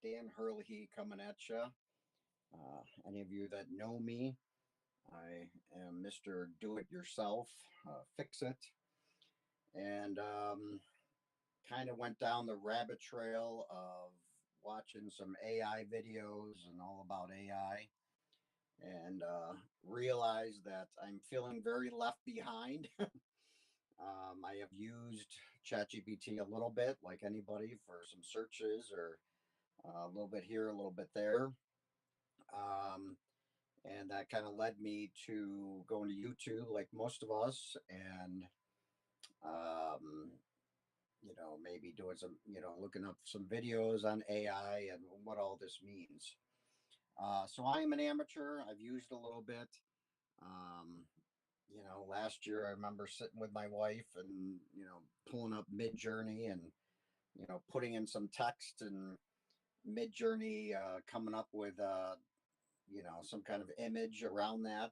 Dan Hurley coming at you. Any of you that know me, I am Mr. Do It Yourself, Fix It. And kind of went down the rabbit trail of watching some AI videos and all about AI, and realized that I'm feeling very left behind. I have used ChatGPT a little bit, like anybody, for some searches or a little bit here, a little bit there. Um, and that kind of led me to going to YouTube, like most of us, and um, maybe doing some, looking up some videos on AI and what all this means. So I am an amateur. I've used a little bit. Um, last year I remember sitting with my wife and, pulling up Mid Journey and, putting in some text, and Mid Journey coming up with, some kind of image around that.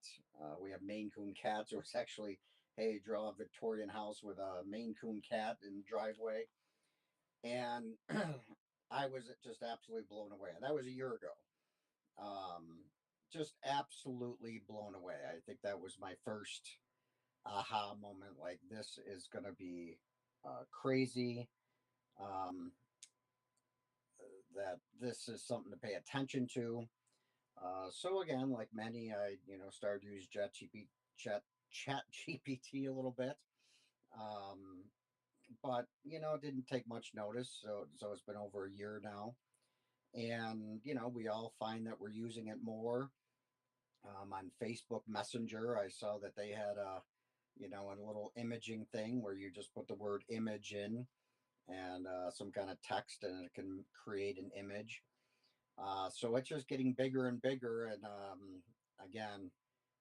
We have Maine Coon cats. It was actually, hey, draw a Victorian house with a Maine Coon cat in the driveway. And I was just absolutely blown away. That was a year ago. Just absolutely blown away. I think that was my first aha moment. Like, this is going to be crazy. Um, that this is something to pay attention to. So again, like many, I started to use Chat GPT a little bit, but it didn't take much notice. So it's been over a year now, and we all find that we're using it more. On Facebook Messenger, I saw that they had a little imaging thing where you just put the word image in and some kind of text, and it can create an image. So it's just getting bigger and bigger. And again,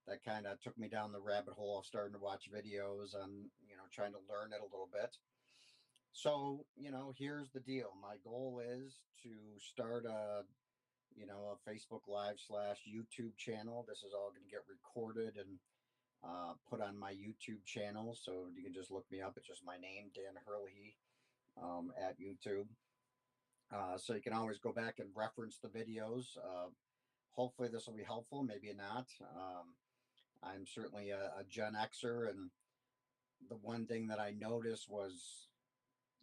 that kind of took me down the rabbit hole of starting to watch videos and, trying to learn it a little bit. So, here's the deal. My goal is to start a Facebook Live / YouTube channel. This is all going to get recorded and put on my YouTube channel. So you can just look me up. It's just my name, Dan Hurley, at YouTube. So you can always go back and reference the videos. Hopefully this will be helpful, maybe not. I'm certainly a Gen Xer, and the one thing that I noticed was,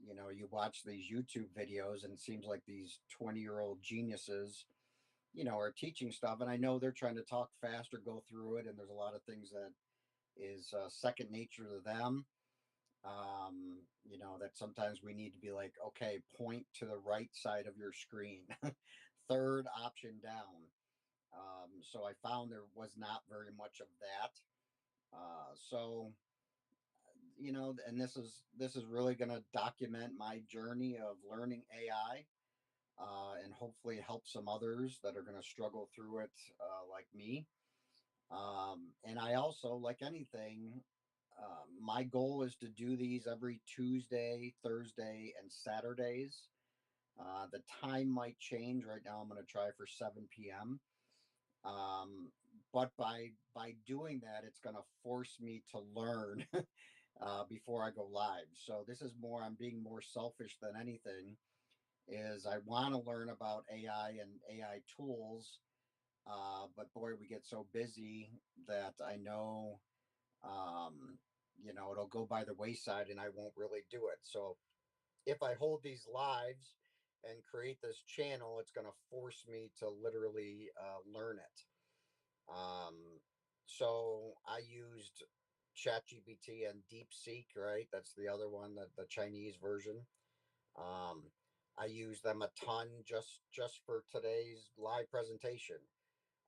you watch these YouTube videos and it seems like these 20-year-old geniuses, are teaching stuff. And I know they're trying to talk fast or go through it, and there's a lot of things that is second nature to them. That sometimes we need to be like, okay, point to the right side of your screen, third option down. So I found there was not very much of that. So and this is really going to document my journey of learning AI, and hopefully help some others that are going to struggle through it, like me. And I also, like anything, my goal is to do these every Tuesday, Thursday, and Saturdays. The time might change. Right now, I'm going to try for 7 p.m. But by doing that, it's going to force me to learn before I go live. So this is more, I'm being more selfish than anything, is I want to learn about AI and AI tools. But boy, we get so busy that I know, it'll go by the wayside and I won't really do it. So if I hold these lives and create this channel, it's going to force me to literally learn it. So I used ChatGPT and DeepSeek, right? That's the other one, the Chinese version. Um, I use them a ton just for today's live presentation.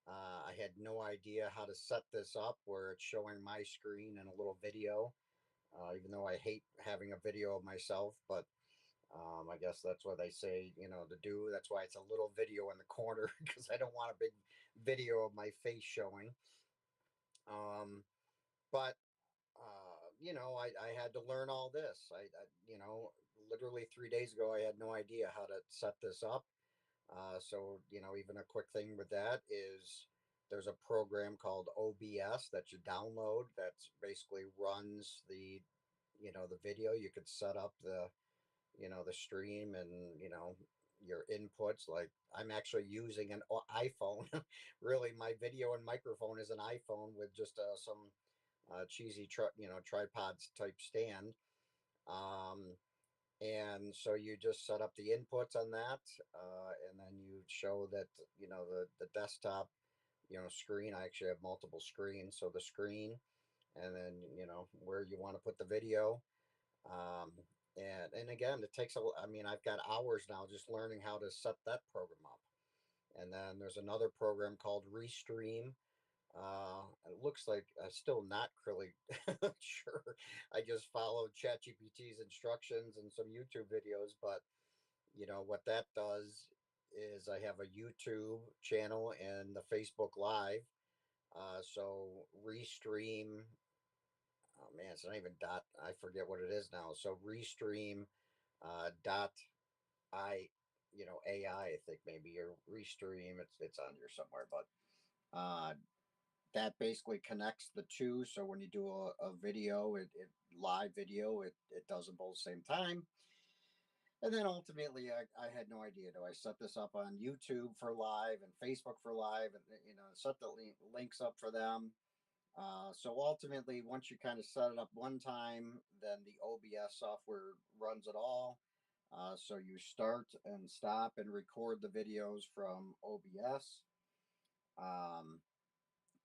I had no idea how to set this up where it's showing my screen and a little video, even though I hate having a video of myself. But I guess that's what they say, to do. That's why it's a little video in the corner, because I don't want a big video of my face showing. But I had to learn all this. Literally 3 days ago, I had no idea how to set this up. So, even a quick thing with that is there's a program called OBS that you download that basically runs the video. You could set up the stream and, your inputs. Like I'm actually using an iPhone. Really, my video and microphone is an iPhone with just some cheesy, tripods type stand. Um, and so you just set up the inputs on that, and then you show that the desktop screen. I actually have multiple screens, so the screen, and then where you want to put the video. Um, and again, it takes I mean, I've got hours now just learning how to set that program up. And then there's another program called Restream. It looks like I'm still not really sure. I just followed ChatGPT's instructions and some YouTube videos, but what that does is I have a YouTube channel and the Facebook Live. So Restream, oh man, it's not even dot. I forget what it is now. So Restream dot I, AI. I think maybe or Restream. It's on here somewhere, but uh, that basically connects the two. So when you do a video, it live video, it does them both same time. And then ultimately, I had no idea. Do I set this up on YouTube for live and Facebook for live, and set the links up for them? So ultimately, once you kind of set it up one time, then the OBS software runs it all. So you start and stop and record the videos from OBS. Um,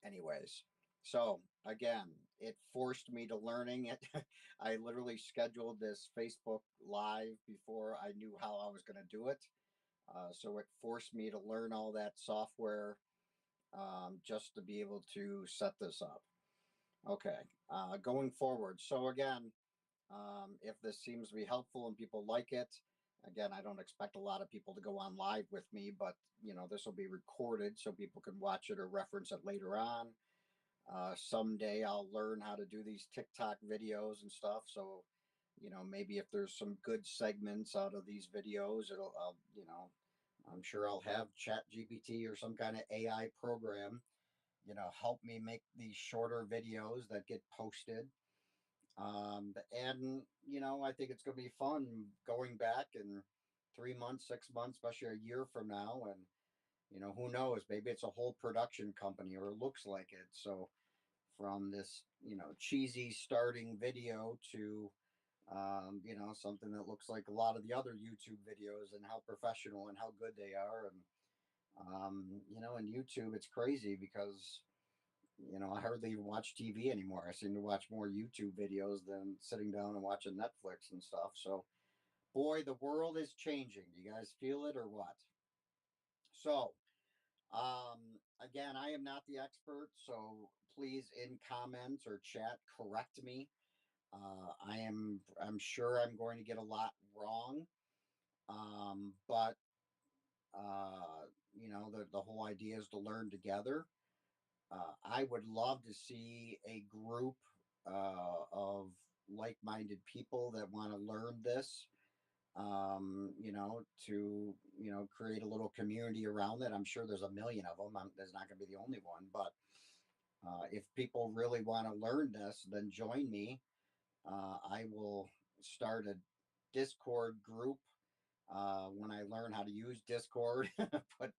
anyways, so again, it forced me to learning it. I literally scheduled this Facebook Live before I knew how I was going to do it. So it forced me to learn all that software just to be able to set this up. Okay, going forward. So again, if this seems to be helpful and people like it, again, I don't expect a lot of people to go on live with me, but this will be recorded so people can watch it or reference it later on. Someday I'll learn how to do these TikTok videos and stuff. So, maybe if there's some good segments out of these videos, I'm sure I'll have Chat GPT or some kind of AI program, help me make these shorter videos that get posted. And I think it's going to be fun going back in 3 months, 6 months, especially a year from now. And, who knows, maybe it's a whole production company or it looks like it. So from this, cheesy starting video to, something that looks like a lot of the other YouTube videos and how professional and how good they are. And, in YouTube, it's crazy because I hardly even watch TV anymore. I seem to watch more YouTube videos than sitting down and watching Netflix and stuff. So, boy, the world is changing. Do you guys feel it or what? So, again, I am not the expert. So, please, in comments or chat, correct me. I'm sure I'm going to get a lot wrong. But, the whole idea is to learn together. I would love to see a group of like minded people that want to learn this, to, create a little community around it. I'm sure there's a million of them. There's not going to be the only one. But if people really want to learn this, then join me. I will start a Discord group when I learn how to use Discord. But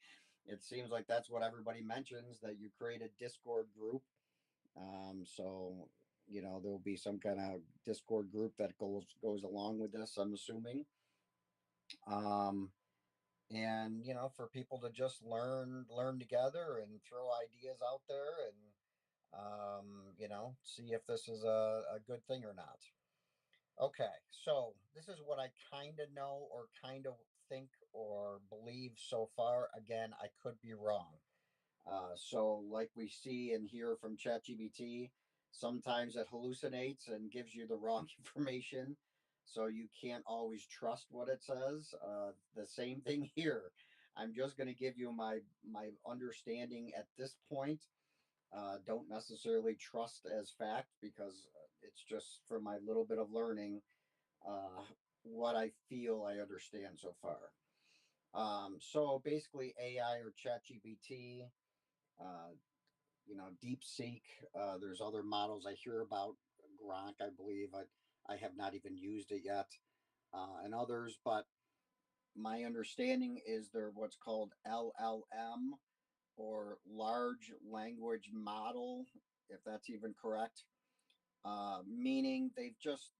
it seems like that's what everybody mentions, that you create a Discord group. So there'll be some kind of Discord group that goes along with this, I'm assuming. Um, and for people to just learn together and throw ideas out there and see if this is a good thing or not. Okay, so this is what I kind of know or kind of think or believe so far. Again, I could be wrong. So, like we see and hear from ChatGPT, sometimes it hallucinates and gives you the wrong information. So, you can't always trust what it says. The same thing here. I'm just going to give you my understanding at this point. Don't necessarily trust as fact because it's just from my little bit of learning uh, what I feel I understand so far. So basically, AI or ChatGPT, uh, DeepSeek. There's other models I hear about. Grok, I believe. I have not even used it yet, and others. But my understanding is they're what's called LLM, or large language model, if that's even correct. Meaning they've just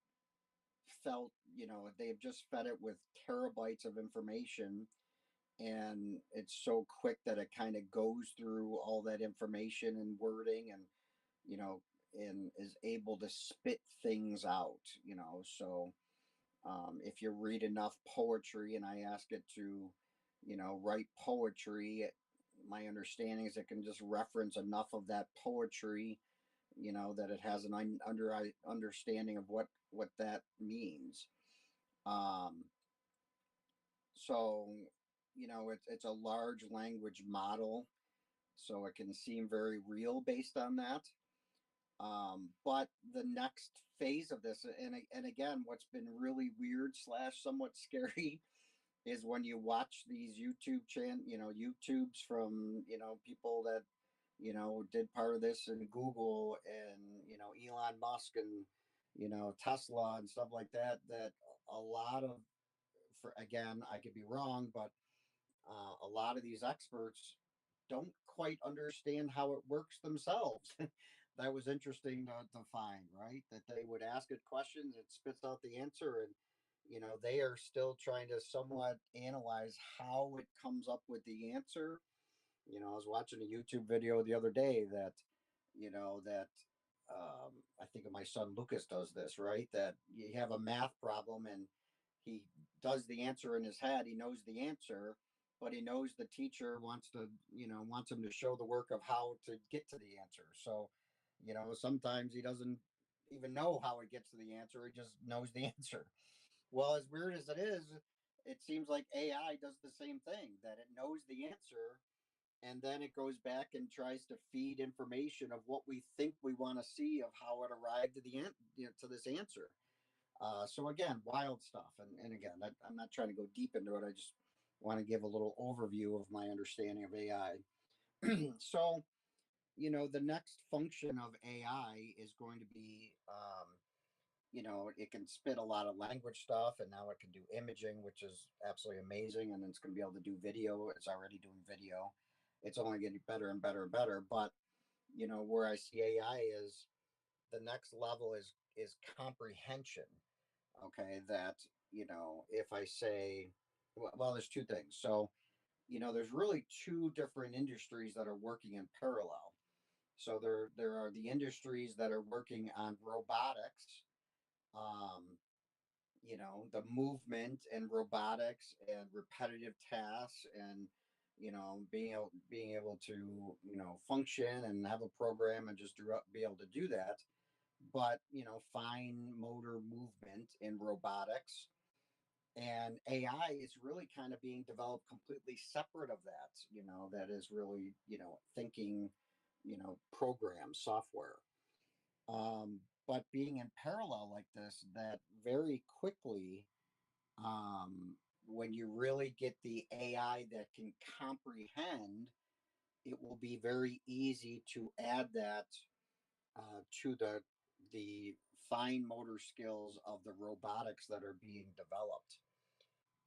felt, they've just fed it with terabytes of information, and it's so quick that it kind of goes through all that information and wording, and you know and is able to spit things out. So if you read enough poetry and I ask it to write poetry, my understanding is it can just reference enough of that poetry, that it has an understanding of what that means. um, so it's a large language model, so it can seem very real based on that. But the next phase of this, and again, what's been really weird slash somewhat scary, is when you watch these YouTubes from people that did part of this in Google, and Elon Musk, and Tesla and stuff like that. That a lot of, for again, I could be wrong, but a lot of these experts don't quite understand how it works themselves. That was interesting to find, right? That they would ask it questions, it spits out the answer, and they are still trying to somewhat analyze how it comes up with the answer. I was watching a YouTube video the other day that, that I think my son Lucas does this, right? That you have a math problem and he does the answer in his head. He knows the answer, but he knows the teacher wants him to show the work of how to get to the answer. So, sometimes he doesn't even know how it gets to the answer. He just knows the answer. Well, as weird as it is, it seems like AI does the same thing, that it knows the answer, and then it goes back and tries to feed information of what we think we want to see of how it arrived to to this answer. So again, wild stuff. And again, I'm not trying to go deep into it. I just want to give a little overview of my understanding of AI. So, the next function of AI is going to be, it can spit a lot of language stuff, and now it can do imaging, which is absolutely amazing. And it's going to be able to do video. It's already doing video. It's only getting better and better and better. But, where I see AI is the next level is comprehension. Okay, that if I say, well, there's two things. So there's really two different industries that are working in parallel. So there are the industries that are working on robotics, um, the movement and robotics and repetitive tasks, and being able to function and have a program and just be able to do that. But fine motor movement in robotics, and AI is really kind of being developed completely separate of that. That is really thinking, program software. But being in parallel like this, that very quickly, when you really get the AI that can comprehend, it will be very easy to add that to the fine motor skills of the robotics that are being developed.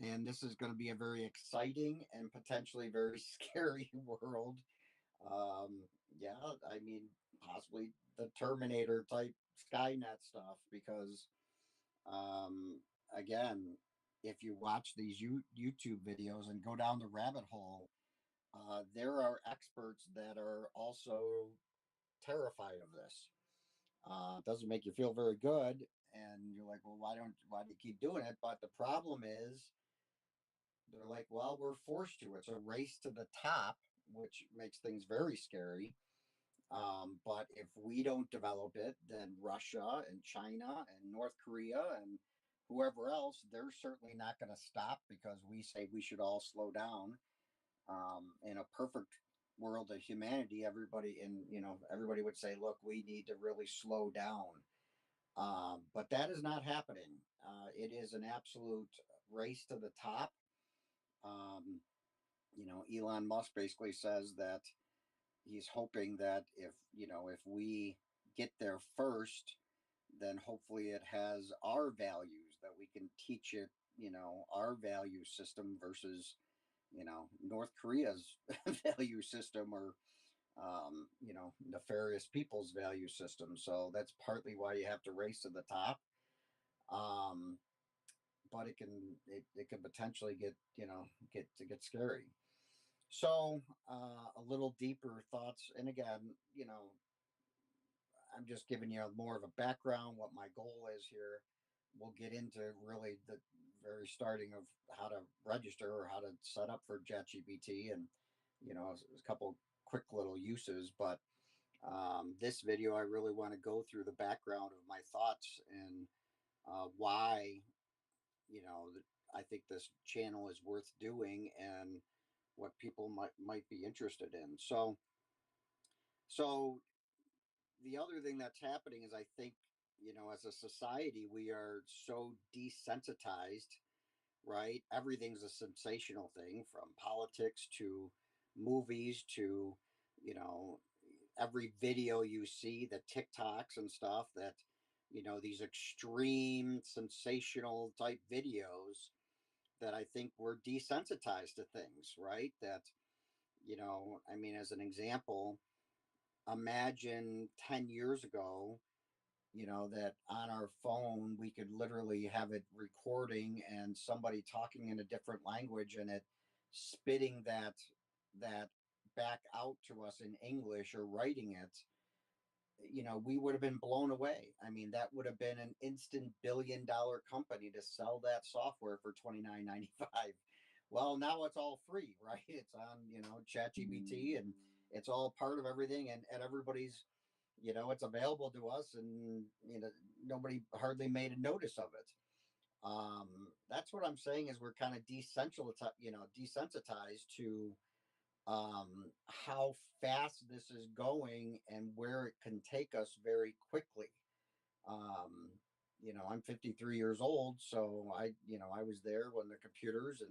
And this is going to be a very exciting and potentially very scary world. Um, yeah, I mean, possibly the Terminator type Skynet stuff, because, um, again, if you watch these YouTube videos and go down the rabbit hole, there are experts that are also terrified of this. It doesn't make you feel very good, and you're like, well, why do you keep doing it? But the problem is, they're like, well, we're forced to. It's a race to the top, which makes things very scary. But if we don't develop it, then Russia and China and North Korea and whoever else, they're certainly not going to stop because we say we should all slow down. In a perfect world of humanity, everybody would say, look, we need to really slow down. But that is not happening. It is an absolute race to the top. Um, Elon Musk basically says that he's hoping that if we get there first, then hopefully it has our values that we can teach it our value system versus, North Korea's value system, or, nefarious people's value system. So that's partly why you have to race to the top. Um, but it can potentially get scary. So a little deeper thoughts, and again, I'm just giving you more of a background, what my goal is here. We'll get into really the very starting of how to register or how to set up for ChatGPT, and a couple quick little uses. But this video, I really want to go through the background of my thoughts and why I think this channel is worth doing and what people might be interested in. So the other thing that's happening is, I think, as a society, we are so desensitized, right? Everything's a sensational thing, from politics to movies to, you know, every video you see, the TikToks and stuff, that, these extreme sensational type videos, that I think we're desensitized to things, right? That, I mean, as an example, imagine 10 years ago, that on our phone we could literally have it recording and somebody talking in a different language, and it spitting that back out to us in English, or writing it. We would have been blown away. I mean, that would have been an instant $1 billion company to sell that software for $29.95. Well, now it's all free, right? It's on, ChatGPT, and it's all part of everything, and everybody's, it's available to us, and nobody hardly made a notice of it. That's what I'm saying, is we're kind of desensitized to how fast this is going and where it can take us very quickly. um, I'm 53 years old, so I was there when the computers and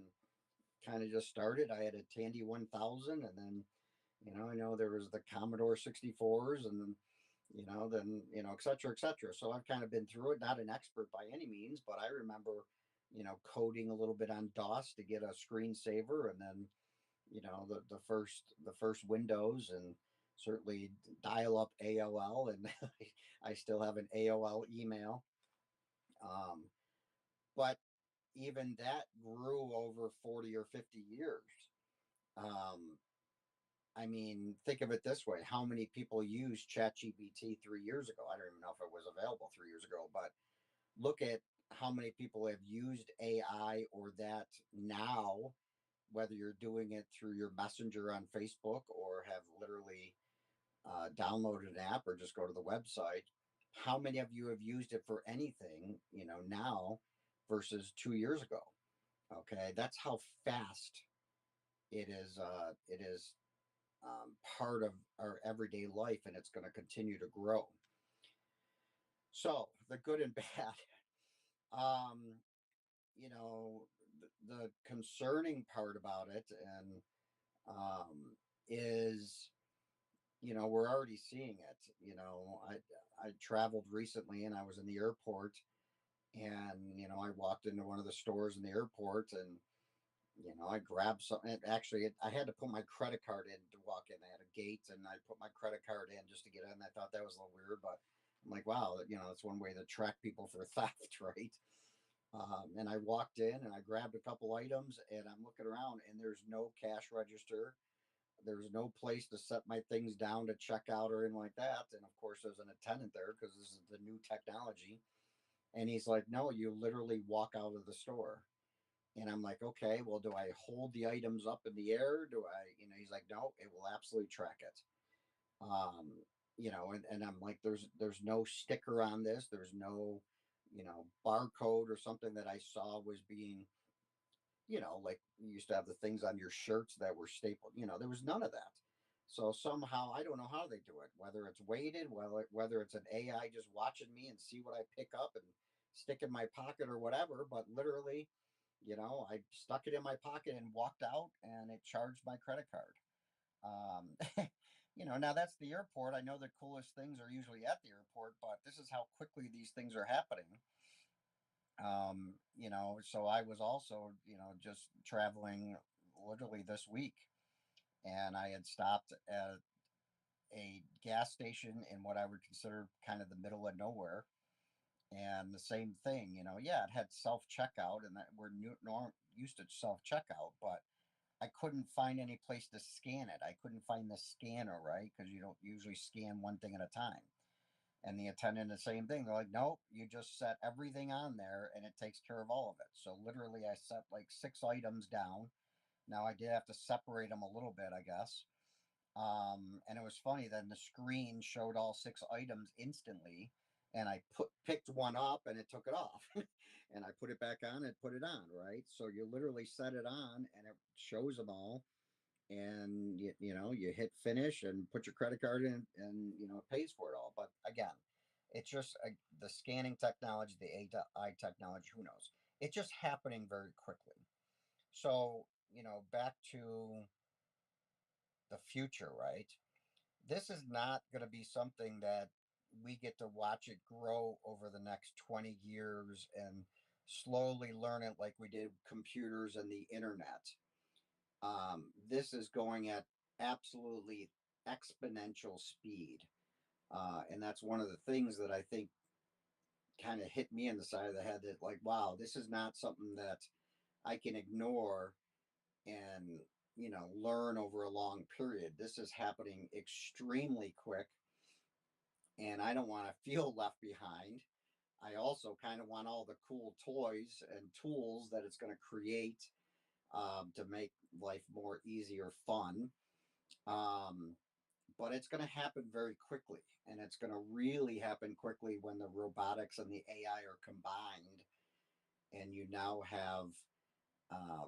kind of just started. I had a Tandy 1000, and then I know there was the Commodore 64s, and then et cetera, et cetera. So I've kind of been through it. Not an expert by any means, but I remember coding a little bit on DOS to get a screensaver, and then the first Windows, and certainly dial up AOL, and I still have an AOL email. Um, but even that grew over 40 or 50 years. Um, I mean, think of it this way: how many people used ChatGPT 3 years ago? I don't even know if it was available 3 years ago, but look at how many people have used AI or that now, whether you're doing it through your messenger on Facebook, or have literally downloaded an app, or just go to the website. How many of you have used it for anything, now versus 2 years ago? Okay, that's how fast it is. It is part of our everyday life, and it's going to continue to grow. So the good and bad. Um, the concerning part about it, and is, we're already seeing it. I traveled recently, and I was in the airport, and I walked into one of the stores in the airport, and I grabbed something. Actually, I had to put my credit card in to walk in. They had a gate, and I put my credit card in just to get in. I thought that was a little weird, but I'm like, wow, that's one way to track people for theft, right? And I walked in, and I grabbed a couple items, and I'm looking around, and there's no cash register. There's no place to set my things down to check out or anything like that. And of course, there's an attendant there, because this is the new technology. And he's like, no, you literally walk out of the store. And I'm like, okay, well, do I hold the items up in the air? Do I, he's like, no, it will absolutely track it. And I'm like, there's no sticker on this. There's no, barcode or something that I saw was being, like you used to have the things on your shirts that were stapled. There was none of that. So somehow, I don't know how they do it, whether it's weighted, whether it's an AI just watching me and see what I pick up and stick in my pocket or whatever. But literally, I stuck it in my pocket and walked out, and it charged my credit card. Um, now that's the airport. I know the coolest things are usually at the airport, but this is how quickly these things are happening. So I was also, just traveling literally this week, and I had stopped at a gas station in what I would consider kind of the middle of nowhere. And the same thing, yeah, it had self checkout, and that we're used to self checkout, but I couldn't find any place to scan it. I couldn't find the scanner, right? Because you don't usually scan one thing at a time. And the attendant, the same thing. They're like, nope, you just set everything on there and it takes care of all of it. So literally, I set like 6 items down. Now I did have to separate them a little bit, I guess. And it was funny. Then the screen showed all 6 items instantly, and I picked one up and it took it off, and I put it back on and put it on. Right. So you literally set it on and it shows them all, and you hit finish and put your credit card in, and it pays for it all. But again, it's just the scanning technology, the AI technology, who knows, it's just happening very quickly. So back to the future, right? This is not going to be something that we get to watch it grow over the next 20 years and slowly learn it like we did computers and the internet. This is going at absolutely exponential speed. And that's one of the things that I think kind of hit me in the side of the head, that, like, wow, this is not something that I can ignore and, learn over a long period. This is happening extremely quick, and I don't want to feel left behind. I also kind of want all the cool toys and tools that it's going to create, to make life more easy or fun. Um, but it's going to happen very quickly, and it's going to really happen quickly when the robotics and the AI are combined, and you now have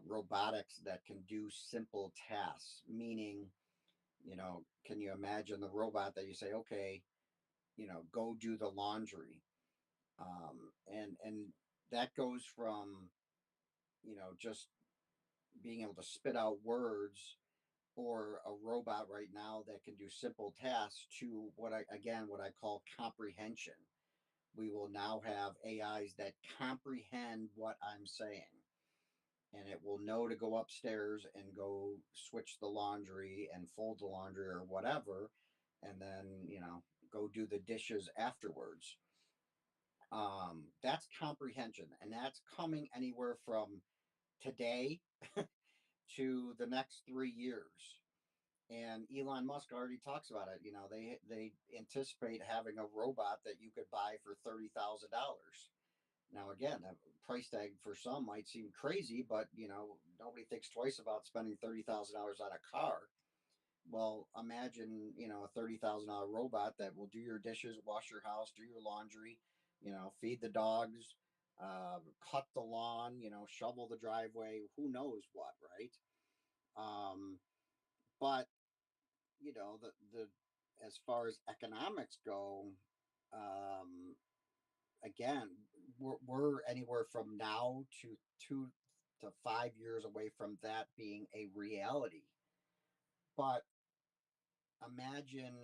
robotics that can do simple tasks. Meaning, can you imagine the robot that you say, okay, go do the laundry, and that goes from just being able to spit out words, or a robot right now that can do simple tasks, to what I call comprehension. We will now have AIs that comprehend what I'm saying, and it will know to go upstairs and go switch the laundry and fold the laundry or whatever, and then go do the dishes afterwards. That's comprehension, and that's coming anywhere from today to the next 3 years. And Elon Musk already talks about it. They anticipate having a robot that you could buy for $30,000. Now, again, a price tag for some might seem crazy, but nobody thinks twice about spending $30,000 on a car. Well, imagine a $30,000 robot that will do your dishes, wash your house, do your laundry, feed the dogs, cut the lawn, shovel the driveway, who knows what, right? Um, but the as far as economics go, um, again, we're anywhere from now to 2 to 5 years away from that being a reality. But imagine,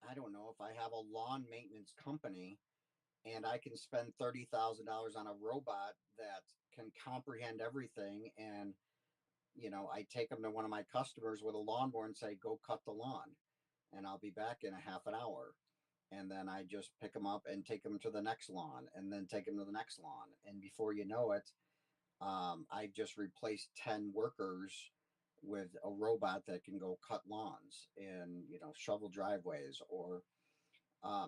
I don't know, if I have a lawn maintenance company and I can spend $30,000 on a robot that can comprehend everything, and I take them to one of my customers with a lawnmower and say, go cut the lawn, and I'll be back in a half an hour. And then I just pick them up and take them to the next lawn, and then take them to the next lawn. And before you know it, I just replaced 10 workers with a robot that can go cut lawns and, shovel driveways. Or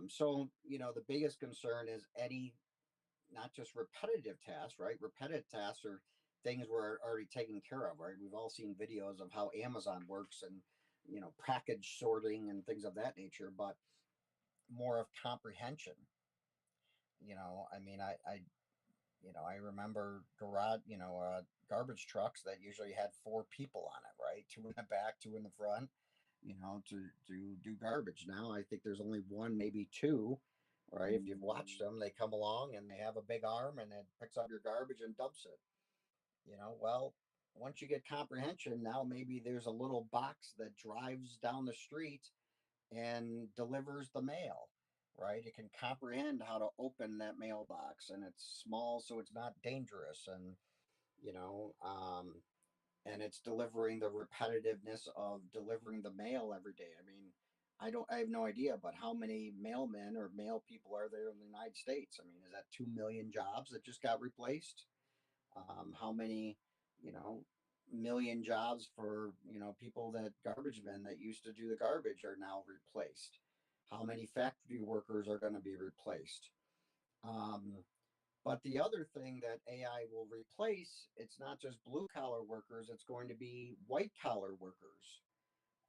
so, the biggest concern is any, not just repetitive tasks, right? Repetitive tasks are things we're already taking care of, right? We've all seen videos of how Amazon works, and package sorting and things of that nature. But more of comprehension. I mean, I remember garbage trucks that usually had 4 people on it, right? Two in the back, two in the front, to do garbage. Now I think there's only one, maybe two, right? If you've watched them, they come along and they have a big arm and it picks up your garbage and dumps it. Well, once you get comprehension, now maybe there's a little box that drives down the street and delivers the mail. right? It can comprehend how to open that mailbox, and it's small, so it's not dangerous, and you know, and it's delivering the repetitiveness of delivering the mail every day. I mean, I have no idea, but how many mailmen or mail people are there in the United States? I mean, is that 2 million jobs that just got replaced? How many, you know, million jobs for, people that garbage men that used to do the garbage are now replaced? How many factory workers are going to be replaced? Um, but the other thing that AI will replace, it's not just blue collar workers, it's going to be white collar workers.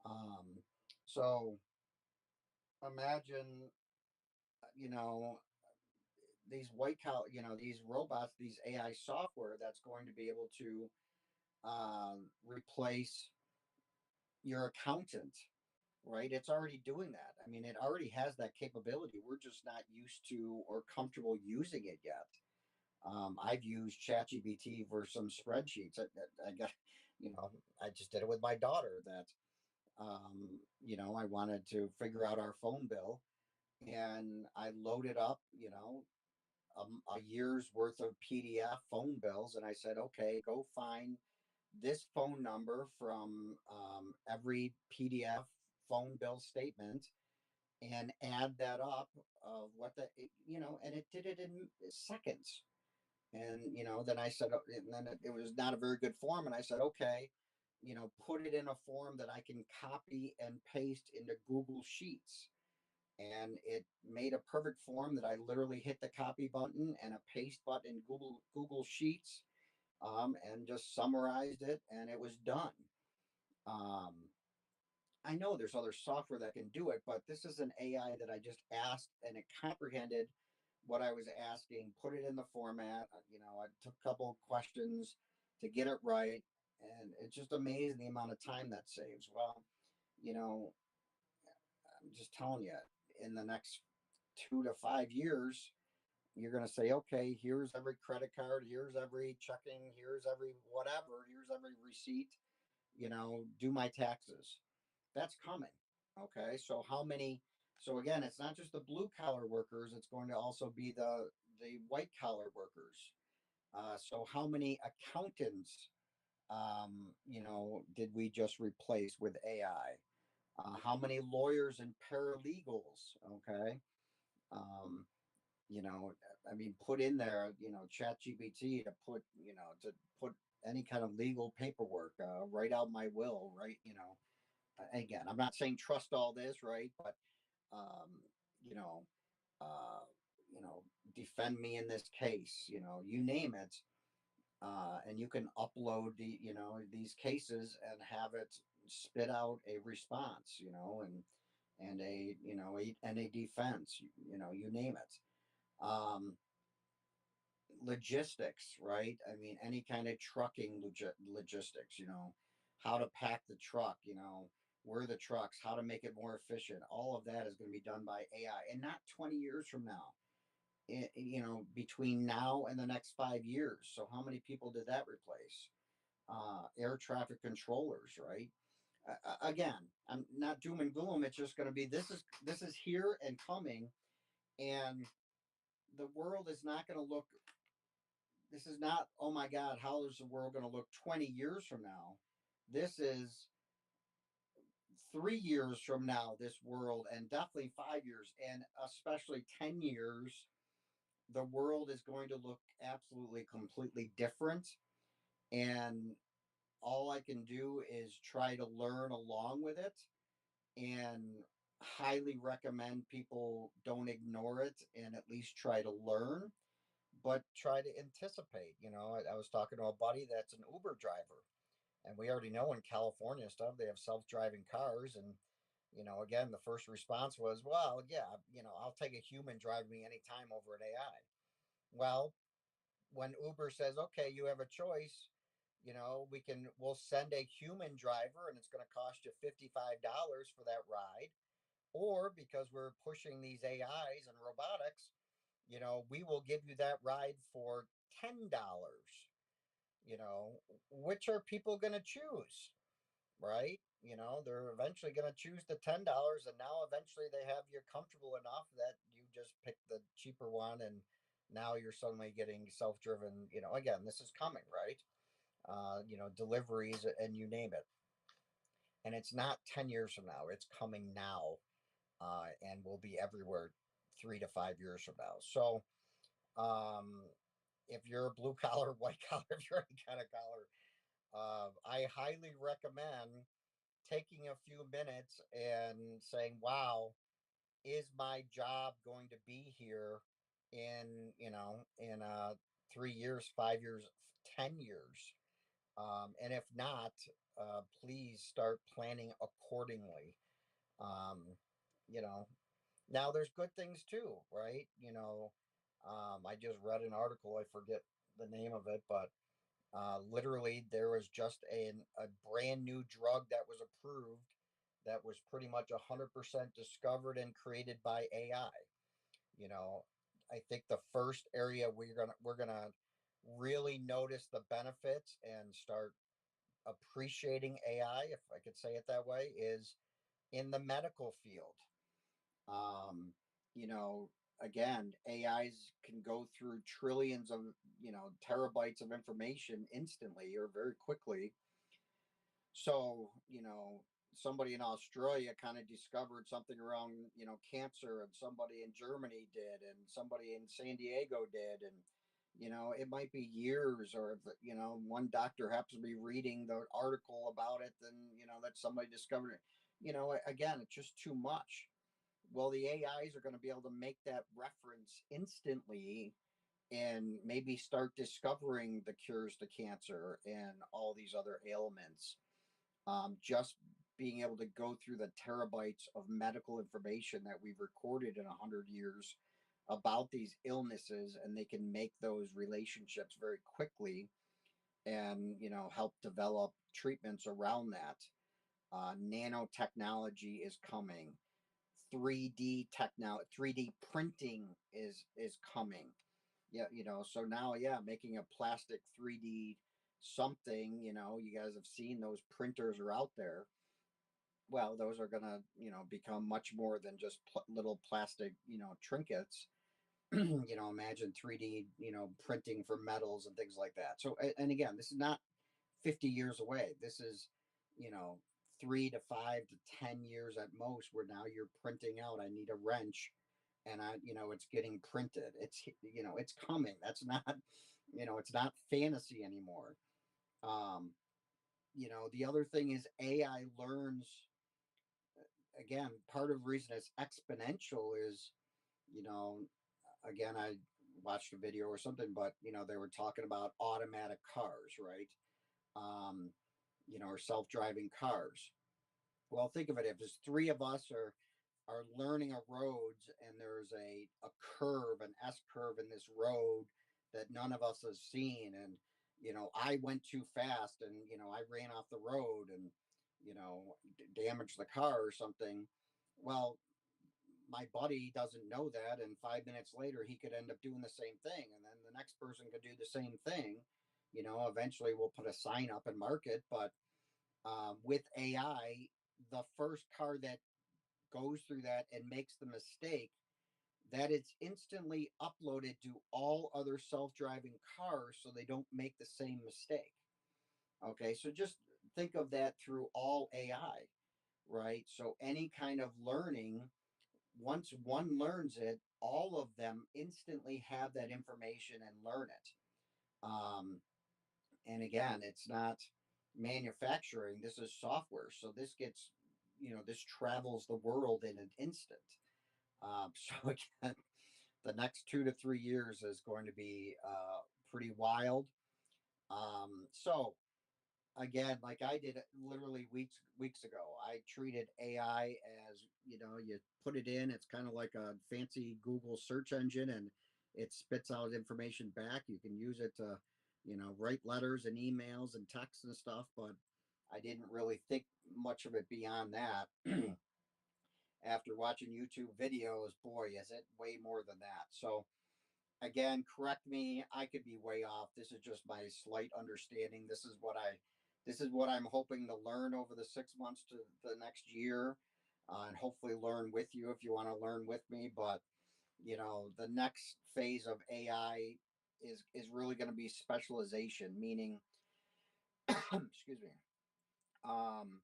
Um, so imagine, you know, these white collar, these robots, these AI software that's going to be able to replace your accountant, right? It's already doing that. I mean, it already has that capability. We're just not used to or comfortable using it yet. I've used ChatGPT for some spreadsheets. I got, you know, I just did it with my daughter that, I wanted to figure out our phone bill, and I loaded up, a year's worth of PDF phone bills. And I said, okay, go find this phone number from every PDF phone bill statement and add that up of what and it did it in seconds. And, then I said, and then it was not a very good form. And I said, okay, put it in a form that I can copy and paste into Google Sheets. And it made a perfect form that I literally hit the copy button and a paste button in Google Sheets, and just summarized it, and it was done. Um, I know there's other software that can do it, but this is an AI that I just asked, and it comprehended what I was asking, put it in the format. I took a couple of questions to get it right, and it's just amazing the amount of time that saves. Well, you know, I'm just telling you, in the next 2 to 5 years, you're going to say, okay, here's every credit card, here's every checking, here's every whatever, here's every receipt, do my taxes. That's coming. Okay. So again, it's not just the blue collar workers, it's going to also be the white collar workers. So how many accountants, did we just replace with AI? How many lawyers and paralegals? Okay. Um, you know, I mean, put in there, chat GPT to put any kind of legal paperwork, write out my will, right? Again, I'm not saying trust all this, right? But, um, you know, uh, you know, defend me in this case, you name it. And you can upload these cases and have it spit out a response, and a defense, you name it. Logistics, right? I mean, any kind of trucking logistics, how to pack the truck, where the trucks, how to make it more efficient. All of that is going to be done by AI, and not 20 years from now. Between now and the next 5 years. So how many people did that replace? Air traffic controllers, right? Again, I'm not doom and gloom. It's just going to be this is here and coming, and the world is not going to look. This is not, oh my God, how is the world going to look 20 years from now? This is 3 years from now, this world, and definitely 5 years, and especially 10 years, the world is going to look absolutely completely different. And all I can do is try to learn along with it, and highly recommend people don't ignore it and at least try to learn, but try to anticipate. I was talking to a buddy that's an Uber driver, and we already know in California stuff they have self-driving cars, and again, the first response was, well, yeah, I'll take a human driving me anytime over an AI. Well, when Uber says, okay, you have a choice, we'll send a human driver and it's going to cost you $55 for that ride. Or because we're pushing these AIs and robotics, we will give you that ride for $10. Which are people going to choose? Right? they're eventually going to choose the $10, and now eventually they have you comfortable enough that you just pick the cheaper one, and now you're suddenly getting self-driven. Again, this is coming, right? Deliveries and you name it. And it's not 10 years from now, it's coming now, and will be everywhere 3 to 5 years from now. So, um, if you're a blue collar, white collar, if you're any kind of collar, I highly recommend taking a few minutes and saying, wow, is my job going to be here in 3 years, 5 years, 10 years? And if not, please start planning accordingly. Um, you know, Now there's good things too, right? I just read an article, I forget the name of it, but literally there was just a brand new drug that was approved that was pretty much 100% discovered and created by AI. You know, I think the first area we're gonna really notice the benefits and start appreciating AI, if I could say it that way, is in the medical field. Um, Again, AIs can go through trillions of, terabytes of information instantly or very quickly. So, somebody in Australia kind of discovered something around, cancer, and somebody in Germany did, and somebody in San Diego did. And, it might be years, or if, one doctor happens to be reading the article about it, then, that somebody discovered it. Again, it's just too much. Well, the AIs are going to be able to make that reference instantly and maybe start discovering the cures to cancer and all these other ailments. Just being able to go through the terabytes of medical information that we've recorded in 100 years about these illnesses, and they can make those relationships very quickly and, help develop treatments around that. Nanotechnology is coming. 3D technology, 3D printing is coming. Yeah, so now, yeah, making a plastic 3D something, you guys have seen those printers are out there. Well, those are going to, become much more than just little plastic, trinkets. Imagine 3D, printing for metals and things like that. So, and again, this is not 50 years away. This is, 3 to 5 to 10 years at most, where now you're printing out, I need a wrench, and it's getting printed. It's coming. That's not, it's not fantasy anymore. Um, the other thing is AI learns. Again, part of the reason it's exponential is, you know, again, I watched a video or something, but they were talking about automatic cars, right? Um, or self-driving cars. Well, think of it. If there's three of us are learning a roads, and there's a curve, an S curve in this road that none of us has seen, and I went too fast, and I ran off the road, and damaged the car or something. Well, my buddy doesn't know that, and 5 minutes later he could end up doing the same thing, and then the next person could do the same thing. Eventually we'll put a sign up and mark it. But with AI, the first car that goes through that and makes the mistake, that it's instantly uploaded to all other self-driving cars so they don't make the same mistake. Okay, so just think of that through all AI, right? So any kind of learning, once one learns it, all of them instantly have that information and learn it. Um, and again, it's not manufacturing, this is software. So this gets, this travels the world in an instant. So again, the next 2 to 3 years is going to be pretty wild. So again, like I did it literally weeks ago, I treated AI as, you put it in, it's kind of like a fancy Google search engine, and it spits out information back. You can use it to, write letters and emails and texts and stuff. But I didn't really think much of it beyond that. After watching YouTube videos, boy, is it way more than that. So again, correct me, I could be way off. This is just my slight understanding. This is what I this is what I'm hoping to learn over the 6 months to the next year, and hopefully learn with you if you want to learn with me. But the next phase of AI is really going to be specialization, meaning, excuse me, um,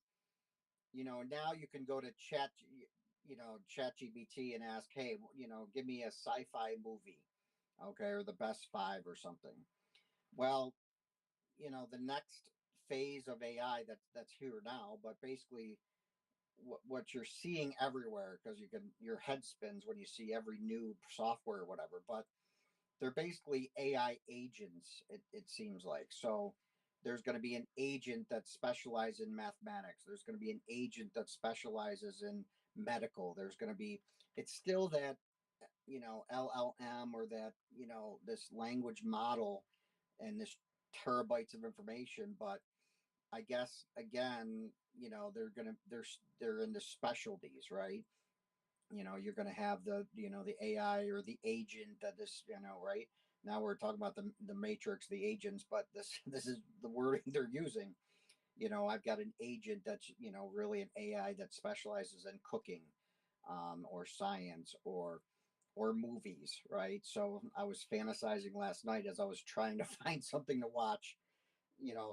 now you can go to ChatGPT and ask, hey, give me a sci-fi movie, okay, or the best five or something. Well, the next phase of AI that's here now, but basically what you're seeing everywhere, because your head spins when you see every new software or whatever, but they're basically AI agents, it seems like. So there's going to be an agent that specializes in mathematics. There's going to be an agent that specializes in medical. There's going to be, it's still that, LLM, or that, this language model and this terabytes of information. But I guess again, they're into specialties, right? You're going to have the AI or the agent that is, right now we're talking about the matrix, the agents, but this this is the wording they're using. I've got an agent that's really an AI that specializes in cooking, or science, or movies, right? So I was fantasizing last night as I was trying to find something to watch.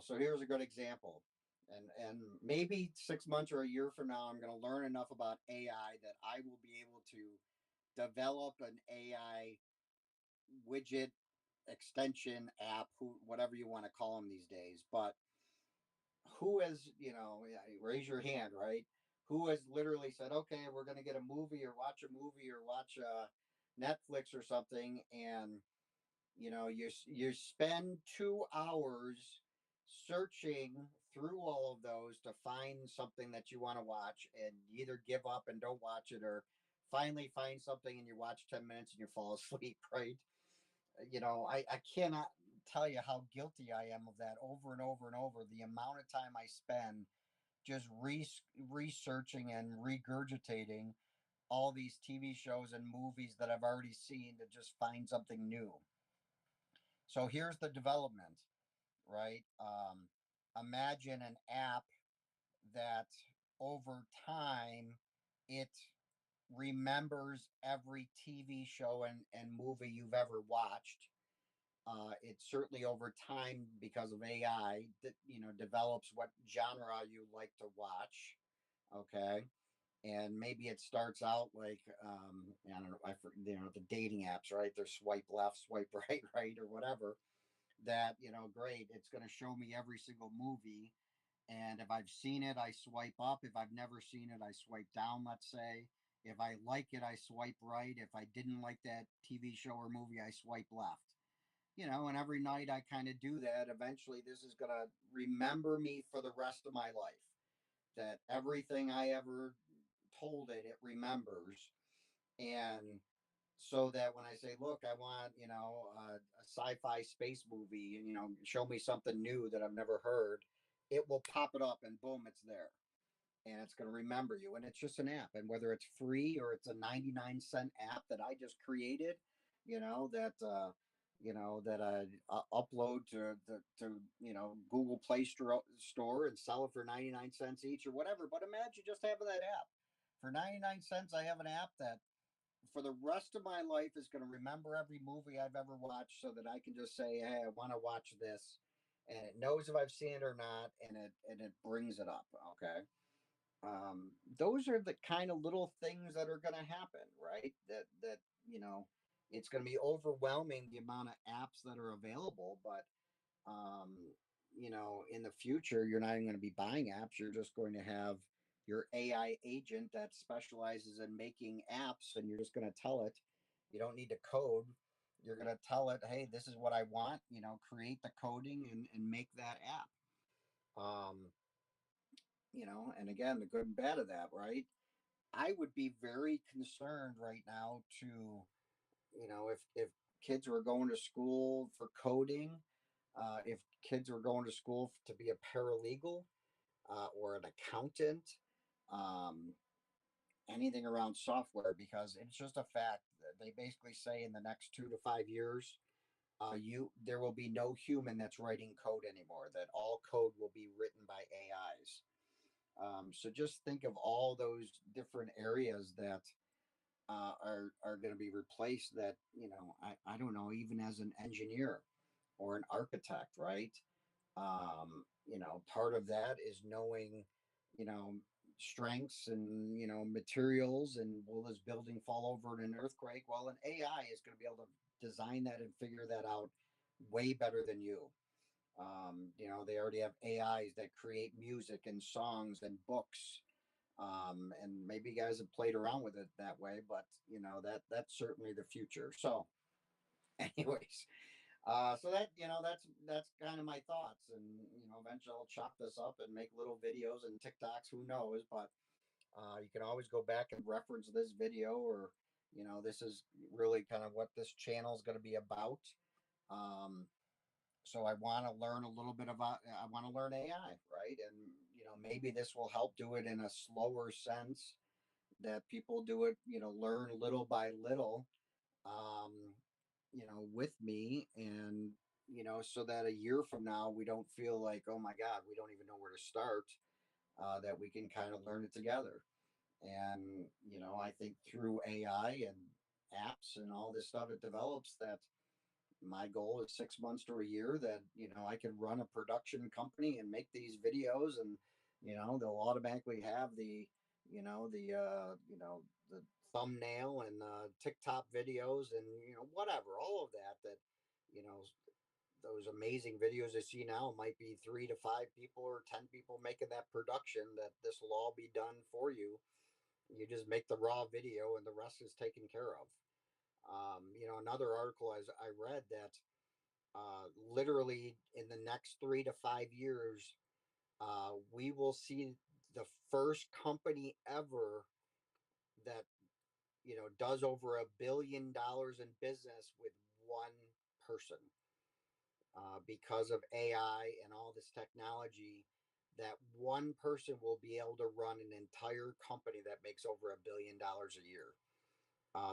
So here's a good example. And maybe 6 months or a year from now, I'm going to learn enough about AI that I will be able to develop an AI widget, extension, app, whatever you want to call them these days. But who has, raise your hand, right? Who has literally said, okay, we're going to get a movie, or watch a movie, or watch Netflix or something, and you spend 2 hours searching through all of those to find something that you want to watch, and you either give up and don't watch it, or finally find something and you watch 10 minutes and you fall asleep, right? I cannot tell you how guilty I am of that over and over and over. The amount of time I spend just researching and regurgitating all these TV shows and movies that I've already seen to just find something new. So here's the development, right? Imagine an app that over time it remembers every TV show and movie you've ever watched. It certainly over time, because of AI, that develops what genre you like to watch. Okay, and maybe it starts out like, I don't know, the dating apps, right? They're swipe left, swipe right, right, or whatever. That great. It's going to show me every single movie, and if I've seen it, I swipe up. If I've never seen it, I swipe down. Let's say. If I like it, I swipe right. If I didn't like that TV show or movie, I swipe left. And every night I kind of do that. Eventually, this is going to remember me for the rest of my life. That everything I ever told it, it remembers. And so that when I say, look, I want, a sci-fi space movie, and, show me something new that I've never heard, it will pop it up and boom, it's there. And it's going to remember you. And it's just an app. And whether it's free or it's a 99-cent app that I just created, that I upload to Google Play Store and sell it for 99 cents each or whatever. But imagine just having that app. For 99 cents, I have an app that for the rest of my life is going to remember every movie I've ever watched, so that I can just say, hey, I want to watch this. And it knows if I've seen it or not, and it brings it up. Okay. Those are the kind of little things that are going to happen, right? That it's going to be overwhelming, the amount of apps that are available. But um, in the future, you're not even going to be buying apps. You're just going to have your AI agent that specializes in making apps, and you're just going to tell it. You don't need to code. You're going to tell it, hey, this is what I want. Create the coding and make that app. Um, and again, the good and bad of that, right? I would be very concerned right now to, if kids were going to school for coding, if kids were going to school to be a paralegal, or an accountant, um, anything around software, because it's just a fact that they basically say in the next 2 to 5 years, there will be no human that's writing code anymore. That all code will be written by AIs. So just think of all those different areas that are going to be replaced. That I don't know, even as an engineer or an architect, right? Part of that is knowing, you know, strengths and materials, and will this building fall over in an earthquake? Well, an AI is going to be able to design that and figure that out way better than you. They already have AIs that create music and songs and books. And maybe you guys have played around with it that way, but that's certainly the future. So, anyways, so that's kind of my thoughts, and eventually I'll chop this up and make little videos and TikToks. Who knows? But you can always go back and reference this video, or this is really kind of what this channel is going to be about. Um, so I want to learn a little bit about. I want to learn AI, right? And maybe this will help do it in a slower sense that people do it. Learn little by little. Um, with me, and so that a year from now we don't feel like, oh my God, we don't even know where to start. That we can kind of learn it together. And I think through AI and apps and all this stuff it develops, that my goal is 6 months to a year that I can run a production company and make these videos, and they'll automatically have the thumbnail and TikTok videos, and whatever, all of that you know those amazing videos I see now might be 3 to 5 people or 10 people making that production. That this will all be done for you. You just make the raw video and the rest is taken care of. Another article as I read that literally in the next 3 to 5 years, we will see the first company ever that does over $1 billion in business with one person, because of AI and all this technology. That one person will be able to run an entire company that makes over $1 billion a year.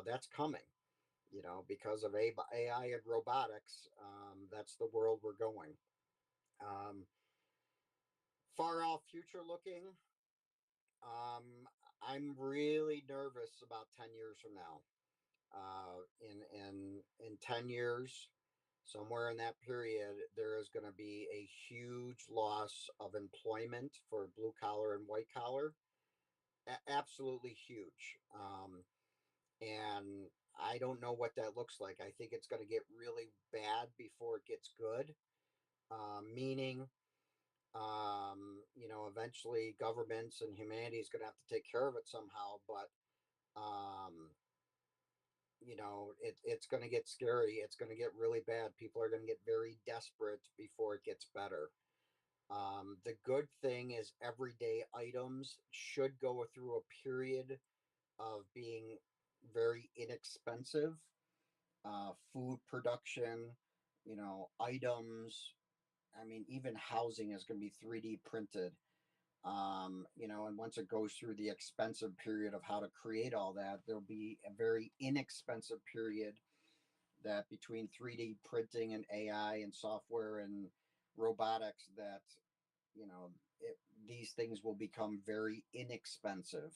That's coming, because of AI and robotics. That's the world we're going. Um, Far off future looking, I'm really nervous about 10 years from now. In 10 years, somewhere in that period, there is going to be a huge loss of employment for blue collar and white collar. Absolutely huge. And I don't know what that looks like. I think it's going to get really bad before it gets good. Meaning, eventually governments and humanity is going to have to take care of it somehow. But um, it's going to get scary. It's going to get really bad. People are going to get very desperate before it gets better. The good thing is everyday items should go through a period of being very inexpensive. Food production, items. I mean, even housing is going to be 3D printed. And once it goes through the expensive period of how to create all that, there'll be a very inexpensive period that between 3D printing and AI and software and robotics, that you know it, these things will become very inexpensive.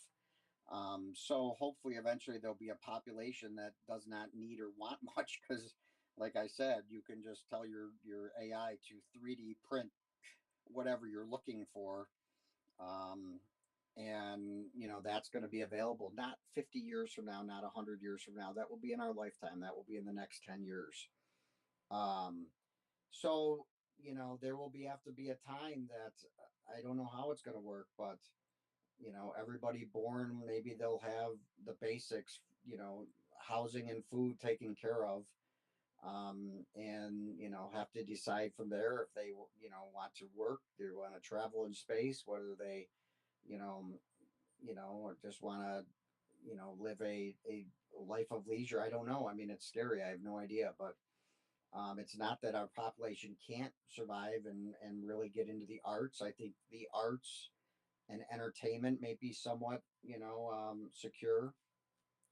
So hopefully eventually there'll be a population that does not need or want much, because like I said, you can just tell your AI to 3D print whatever you're looking for. um, and that's going to be available not 50 years from now, not 100 years from now. That will be in our lifetime. That will be in the next 10 years. um, so there will be have to be a time that I don't know how it's going to work, but everybody born, maybe they'll have the basics, housing and food taken care of. And have to decide from there if they want to work, they want to travel in space, whether they you know or just want to live a life of leisure. I don't know. I mean, it's scary. I have no idea. But it's not that our population can't survive and really get into the arts. I think the arts and entertainment may be somewhat secure.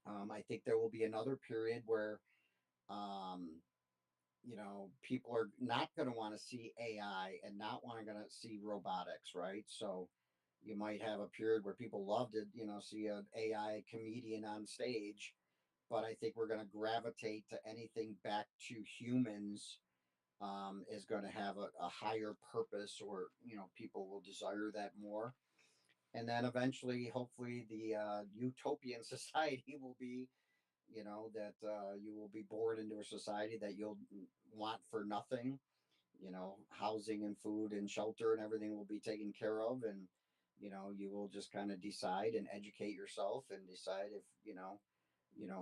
I think there will be another period where um, people are not going to want to see AI and not want to going to see robotics, right? So you might have a period where people love to, see an AI comedian on stage, but I think we're going to gravitate to anything back to humans is going to have a higher purpose, or people will desire that more. And then eventually, hopefully, the utopian society will be, that you will be born into a society that you'll want for nothing. Housing and food and shelter and everything will be taken care of, and you will just kind of decide and educate yourself and decide if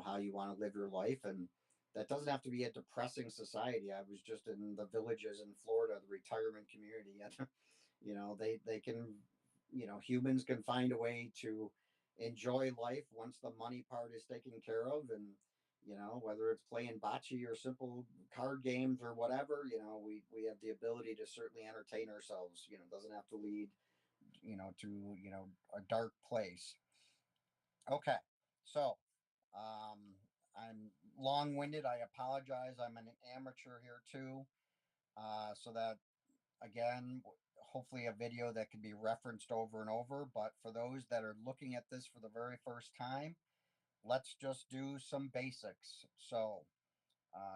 how you want to live your life. And that doesn't have to be a depressing society. I was just in the villages in Florida, the retirement community, and they can, humans can find a way to enjoy life once the money part is taken care of. And whether it's playing bocce or simple card games or whatever, we have the ability to certainly entertain ourselves. It doesn't have to lead to a dark place. Okay, so um, I'm long-winded. I apologize. I'm an amateur here too. So that, again, hopefully a video that can be referenced over and over. But for those that are looking at this for the very first time, let's just do some basics. So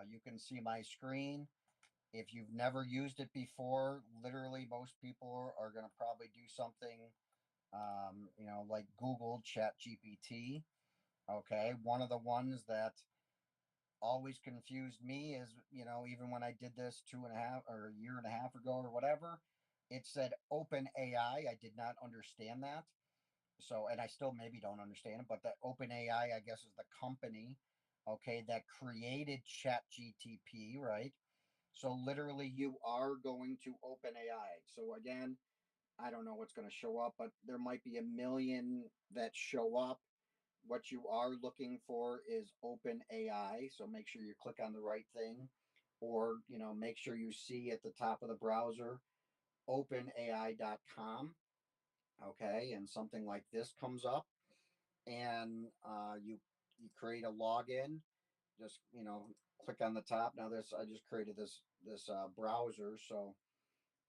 you can see my screen. If you've never used it before, literally most people are going to probably do something, like Google ChatGPT. Okay, one of the ones that always confused me is, even when I did this 2.5 or a year and a half ago or whatever, it said open AI. I did not understand that. So, and I still maybe don't understand it, but that open AI, I guess, is the company, okay, that created Chat GTP, right? So literally you are going to open AI. So again, I don't know what's going to show up, but there might be a million that show up. What you are looking for is open AI. So make sure you click on the right thing, or, make sure you see at the top of the browser, openai.com. Okay. And something like this comes up, and you create a login. Just, click on the top. Now this, I just created this browser. So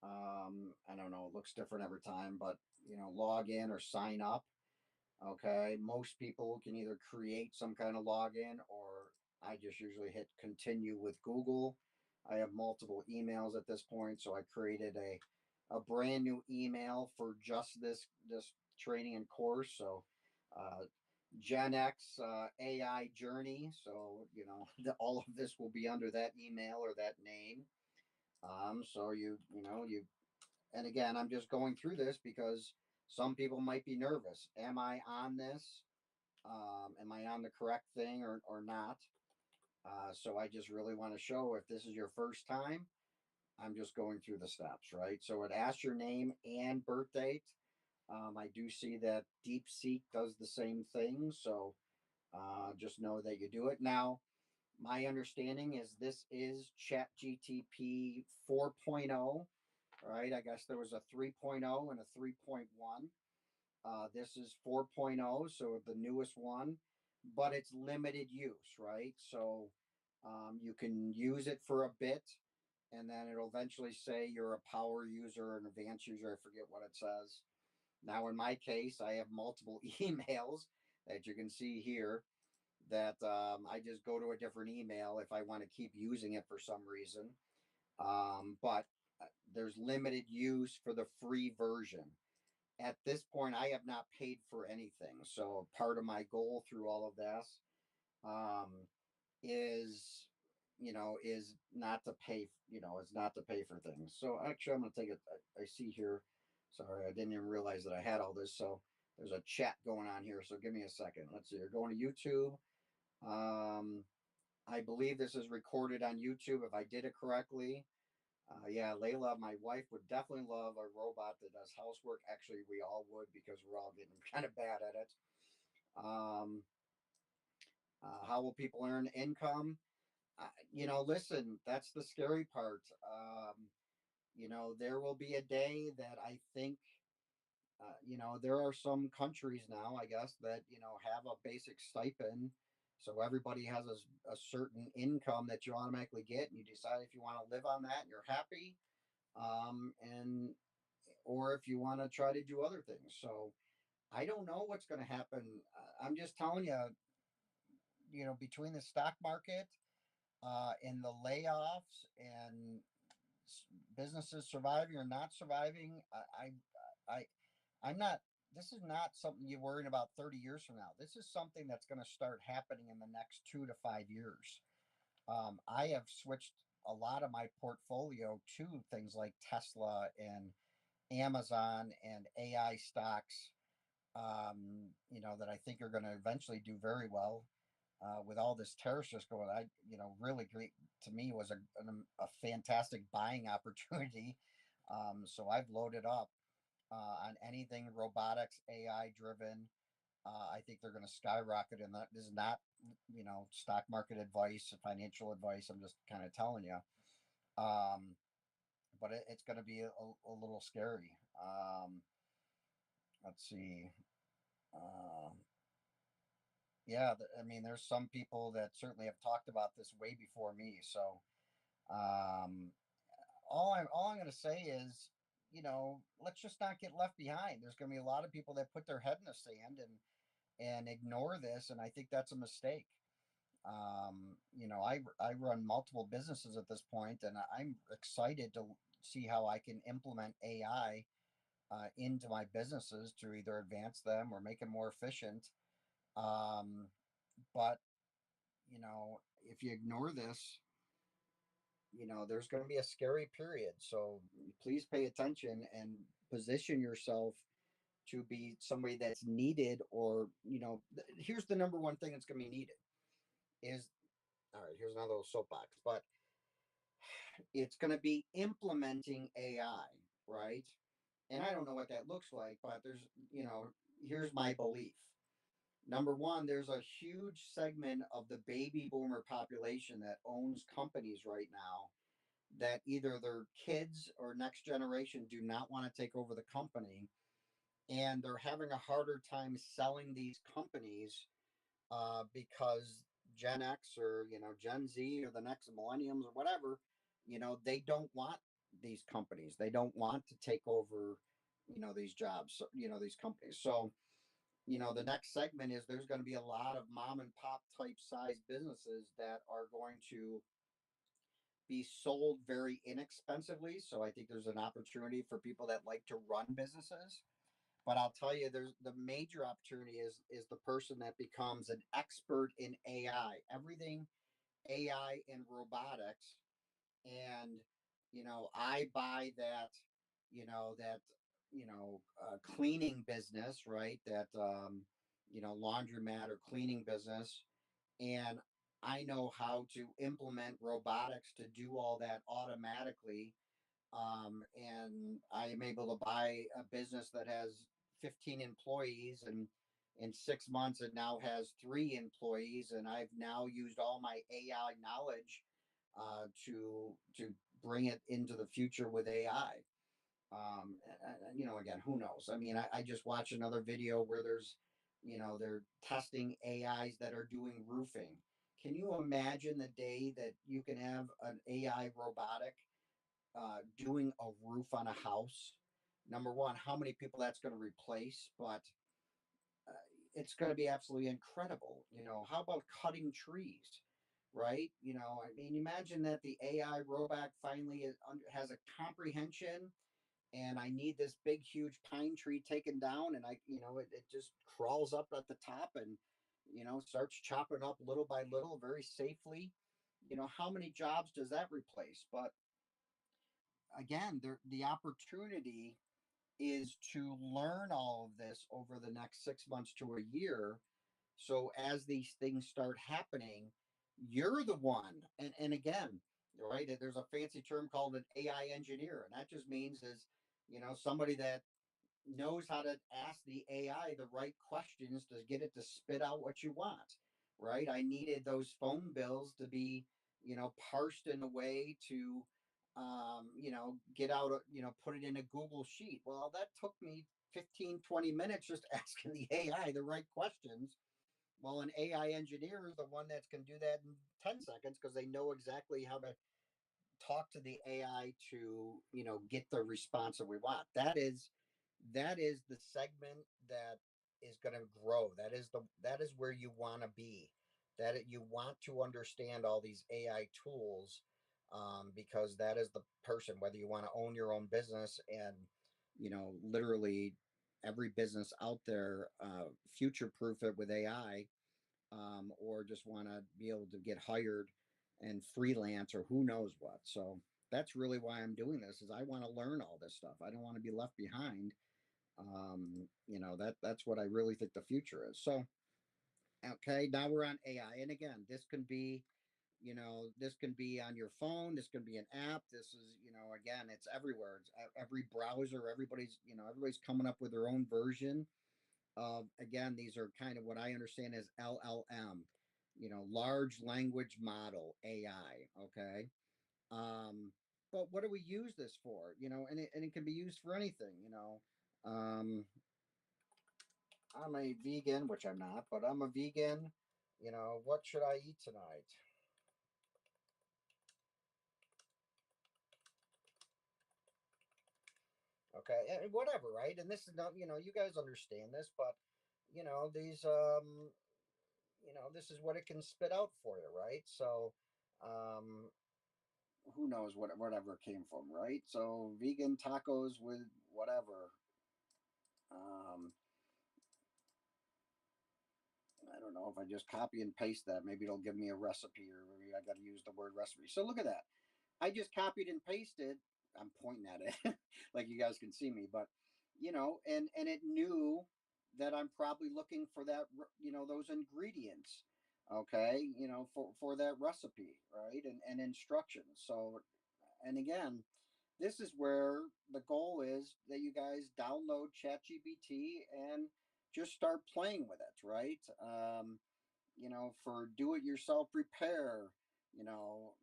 I don't know, it looks different every time, but log in or sign up. Okay, most people can either create some kind of login, or I just usually hit continue with Google. I have multiple emails at this point, so I created a brand new email for just this training and course. So uh, GenX AI journey. So all of this will be under that email or that name. So you and again, I'm just going through this because some people might be nervous. Am I on this? Am I on the correct thing or not? So I just really want to show, if this is your first time, I'm just going through the steps, right? So it asks your name and birth date. I do see that DeepSeek does the same thing. So just know that you do it. Now, my understanding is this is ChatGTP 4.0, right? I guess there was a 3.0 and a 3.1. This is 4.0, so the newest one, but it's limited use, right? So you can use it for a bit, and then it'll eventually say you're a power user, an advanced user. I forget what it says. Now, in my case, I have multiple emails that you can see here, that I just go to a different email if I want to keep using it for some reason. But there's limited use for the free version. At this point, I have not paid for anything. So part of my goal through all of this um, is, is not to pay, is not to pay for things. So actually, I'm going to take it. I see here. Sorry, I didn't even realize that I had all this. So there's a chat going on here. So give me a second. Let's see. You're going to YouTube. Um, I believe this is recorded on YouTube if I did it correctly. Yeah, Layla, my wife, would definitely love a robot that does housework. Actually, we all would, because we're all getting kind of bad at it. Um, how will people earn income? Listen, that's the scary part. There will be a day that I think, there are some countries now, I guess, that, have a basic stipend So everybody has a certain income that you automatically get, and you decide if you want to live on that and you're happy, and or if you want to try to do other things. So I don't know what's going to happen. I'm just telling you, between the stock market and the layoffs and businesses surviving or not surviving, I I'm not. This is not something you're worrying about 30 years from now. This is something that's going to start happening in the next 2 to 5 years. I have switched a lot of my portfolio to things like Tesla and Amazon and AI stocks, that I think are going to eventually do very well. With all this tariffs just going, really great to me was a fantastic buying opportunity. So I've loaded up on anything robotics, AI driven. I think they're going to skyrocket, and that is not, stock market advice, financial advice. I'm just kind of telling you. Um, but it's going to be a little scary. Let's see. Uh, yeah, I mean, there's some people that certainly have talked about this way before me. So um, all I'm going to say is, let's just not get left behind. There's going to be a lot of people that put their head in the sand and ignore this, and I think that's a mistake. I run multiple businesses at this point, and I'm excited to see how I can implement AI into my businesses to either advance them or make them more efficient. Um, but if you ignore this, there's going to be a scary period. So please pay attention and position yourself to be somebody that's needed, or here's the number one thing that's going to be needed is, all right, here's another little soapbox, but it's going to be implementing AI, right? And I don't know what that looks like, but here's my belief. Number one, there's a huge segment of the baby boomer population that owns companies right now that either their kids or next generation do not want to take over the company, and they're having a harder time selling these companies because Gen X, or Gen Z, or the next millenniums, or whatever, they don't want these companies. They don't want to take over, these jobs, these companies. So the next segment is there's going to be a lot of mom and pop type size businesses that are going to be sold very inexpensively. So I think there's an opportunity for people that like to run businesses. But I'll tell you, there's the major opportunity is the person that becomes an expert in AI, everything AI and robotics. And I buy that, cleaning business, right? That laundromat or cleaning business, and I know how to implement robotics to do all that automatically. And I am able to buy a business that has 15 employees, and in 6 months it now has 3 employees, and I've now used all my AI knowledge to bring it into the future with AI. Again, who knows? I mean, I just watched another video where they're testing AIs that are doing roofing. Can you imagine the day that you can have an AI robotic doing a roof on a house? Number one, how many people that's going to replace, but uh, it's going to be absolutely incredible. How about cutting trees? Right? I mean, imagine that the AI robot finally has a comprehension, and I need this big, huge pine tree taken down, and it just crawls up at the top and, starts chopping up little by little very safely. How many jobs does that replace? But again, the opportunity is to learn all of this over the next 6 months to a year. So as these things start happening, you're the one. And again, right, there's a fancy term called an AI engineer, and that just means is, somebody that knows how to ask the AI the right questions to get it to spit out what you want, right? I needed those phone bills to be, parsed in a way to, get out, put it in a Google sheet. Well, that took me 15, 20 minutes just asking the AI the right questions, Well, an AI engineer is the one that can do that in 10 seconds because they know exactly how to talk to the AI to, get the response that we want. That is the segment that is going to grow. That is where you want to be. You want to understand all these AI tools, because that is the person. Whether you want to own your own business and, literally every business out there, future proof it with AI, or just want to be able to get hired and freelance or who knows what. So that's really why I'm doing this, is I want to learn all this stuff. I don't want to be left behind. That's what I really think the future is. So okay, now we're on AI, and again, this can be on your phone, this can be an app, this is, again, it's everywhere. It's every browser. Everybody's coming up with their own version of, again, these are kind of what I understand as LLM, large language model, AI. Okay. But what do we use this for? And it can be used for anything. I'm a vegan, which I'm not, but I'm a vegan. What should I eat tonight? Okay, and whatever, right? And this is not, you guys understand this, but these this is what it can spit out for you, right? So, um, who knows whatever it came from, right? So vegan tacos with whatever. Um, I don't know if I just copy and paste that. Maybe it'll give me a recipe, or maybe I got to use the word recipe. So look at that. I just copied and pasted. I'm pointing at it, like you guys can see me, but and it knew that I'm probably looking for that, those ingredients, okay, for that recipe, right, and instructions. So, and again, this is where the goal is that you guys download ChatGPT and just start playing with it, right? For do it yourself repair, you know,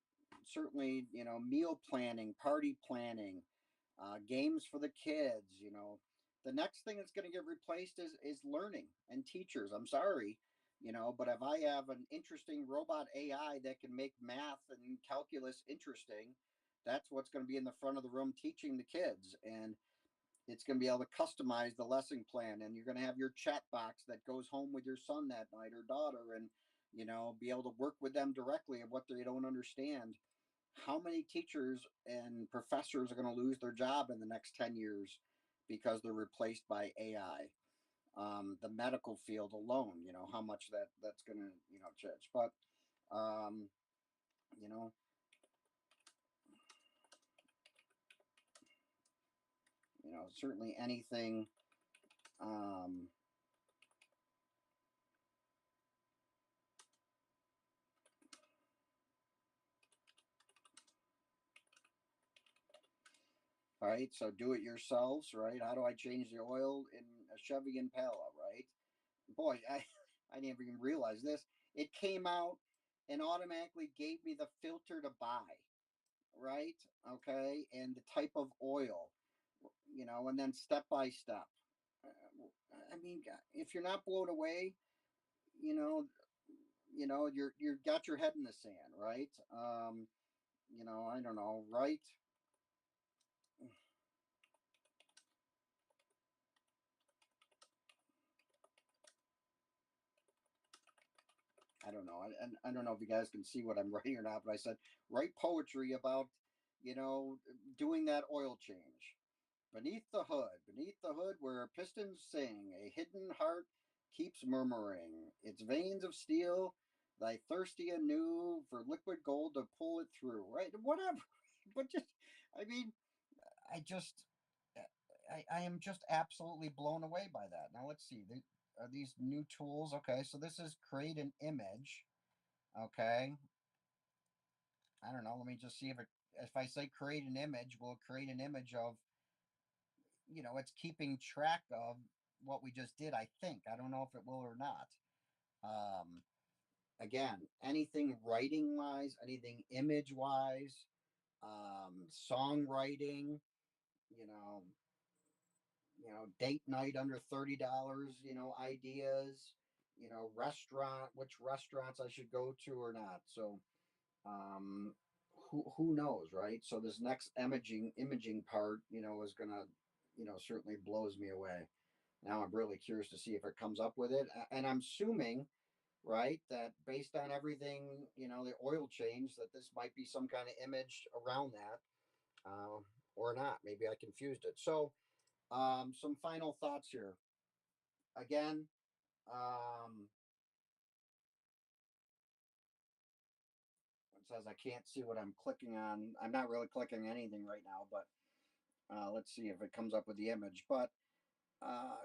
certainly, meal planning, party planning, games for the kids. The next thing that's going to get replaced is learning and teachers. I'm sorry, but if I have an interesting robot AI that can make math and calculus interesting, that's what's going to be in the front of the room teaching the kids. And it's going to be able to customize the lesson plan, and you're going to have your chat box that goes home with your son that night or daughter, and be able to work with them directly of what they don't understand. How many teachers and professors are going to lose their job in the next 10 years because they're replaced by AI? The medical field alone, how much that's going to, change. But um, you know certainly anything. um, all right, so do it yourselves, right? How do I change the oil in a Chevy Impala, right? Boy, I didn't even realize this. It came out and automatically gave me the filter to buy, right? Okay, and the type of oil, and then step by step. I mean, if you're not blown away, you know, you're got your head in the sand, right? I don't know, right? I don't know. I don't know if you guys can see what I'm writing or not, but I said write poetry about, you know, doing that oil change. Beneath the hood where pistons sing, a hidden heart keeps murmuring. Its veins of steel, thy thirsty anew for liquid gold to pull it through. Right? Whatever. But just, I mean, I just, I am just absolutely blown away by that. Now let's see. Are these new tools? Okay, so this is create an image. Okay, I don't know. Let me just see if I say create an image, will it create an image of, it's keeping track of what we just did. I think. I don't know if it will or not. Um, Again, anything writing wise, anything image wise, songwriting, you know, date night under $30, ideas, restaurant, which restaurants I should go to or not. So, um, who knows, right? So this next imaging part, is gonna, certainly blows me away. Now I'm really curious to see if it comes up with it, and I'm assuming, right, that based on everything, the oil change, that this might be some kind of image around that, uh, or not. Maybe I confused it. So, some final thoughts here. Again, um, it says I can't see what I'm clicking on. I'm not really clicking anything right now, but let's see if it comes up with the image. But